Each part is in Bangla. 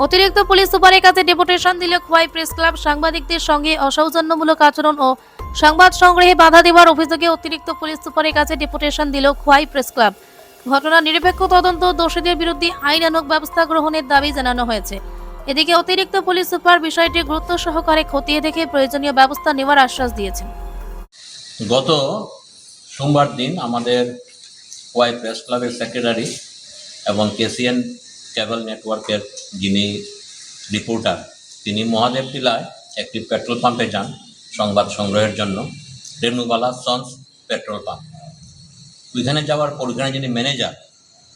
অতিরিক্ত পুলিশ সুপারের কাছে ডেপুটেশন দিল খোয়াই প্রেস ক্লাব। সাংবাদিকদের সঙ্গে অসৌজন্যমূলক আচরণ ও সংবাদ সংগ্রহে বাধা দেওয়ার অভিযোগে অতিরিক্ত পুলিশ সুপারের কাছে ডেপুটেশন দিল খোয়াই প্রেস ক্লাব। ঘটনার নিরপেক্ষ তদন্ত, দোষীদের বিরুদ্ধে আইনানুগ ব্যবস্থা গ্রহণের দাবি জানানো হয়েছে। এদিকে অতিরিক্ত পুলিশ সুপার বিষয়টি গুরুত্ব সহকারে খতিয়ে দেখে প্রয়োজনীয় ব্যবস্থা নেওয়ার আশ্বাস দিয়েছেন। গত সোমবার দিন আমাদের খোয়াই প্রেস ক্লাবের সেক্রেটারি এবং কেসিএন কেবল নেটওয়ার্কের যিনি রিপোর্টার, তিনি মহাদেব টিলায় একটি পেট্রোল পাম্পে যান সংবাদ সংগ্রহের জন্য, রেনুবালা সন্স পেট্রোল পাম্প। ওইখানে যাওয়ার পর ওইখানে যিনি ম্যানেজার,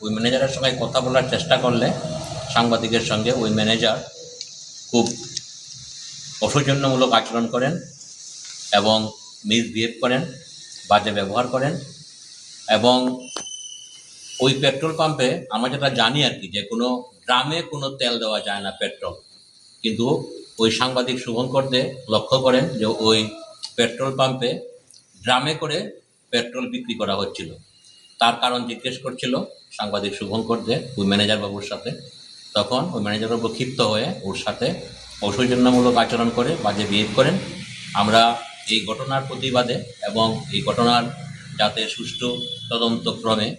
ওই ম্যানেজারের সঙ্গে কথা বলার চেষ্টা করলে সাংবাদিকের সঙ্গে ওই ম্যানেজার খুব অসৌজন্যমূলক আচরণ করেন এবং মিসবিহেভ করেন, বাজে ব্যবহার করেন। এবং ওই পেট্রোল পাম্পে আমরা যেটা জানি আর কি, যে কোনো ড্রামে কোনো তেল দেওয়া যায় না, পেট্রোল। কিন্তু ওই সাংবাদিক শুভঙ্কর দে লক্ষ্য করেন যে ওই পেট্রোল পাম্পে ড্রামে করে পেট্রোল বিক্রি করা হচ্ছিল। তার কারণ জিজ্ঞেস করছিল সাংবাদিক শুভঙ্কর দে ওই ম্যানেজার বাবুর সাথে। তখন ওই ম্যানেজার বাবু ক্ষিপ্ত হয়ে ওর সাথে অসৌজন্যমূলক আচরণ করে, বাজে বিহেভ করেন। আমরা এই ঘটনার প্রতিবাদে এবং এই ঘটনার যাতে সুষ্ঠু তদন্তক্রমে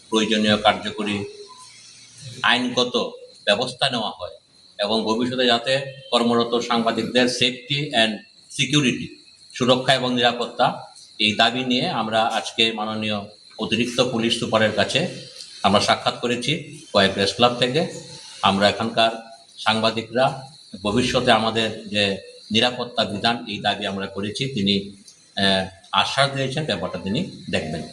প্রয়োজনীয় কার্যকরী আইনগত ব্যবস্থা নেওয়া হয় এবং ভবিষ্যতে যাতে কর্মরত সাংবাদিকদের সেফটি অ্যান্ড সিকিউরিটি, সুরক্ষা এবং নিরাপত্তা, এই দাবি নিয়ে আমরা আজকে মাননীয় অতিরিক্ত পুলিশ সুপারের কাছে আমরা সাক্ষাৎ করেছি খোয়াই প্রেস ক্লাব থেকে। আমরা এখানকার সাংবাদিকরা ভবিষ্যতে আমাদের যে নিরাপত্তা বিধান, এই দাবি আমরা করেছি। তিনি আশ্বাস দিয়েছেন ব্যাপারটা তিনি দেখবেন।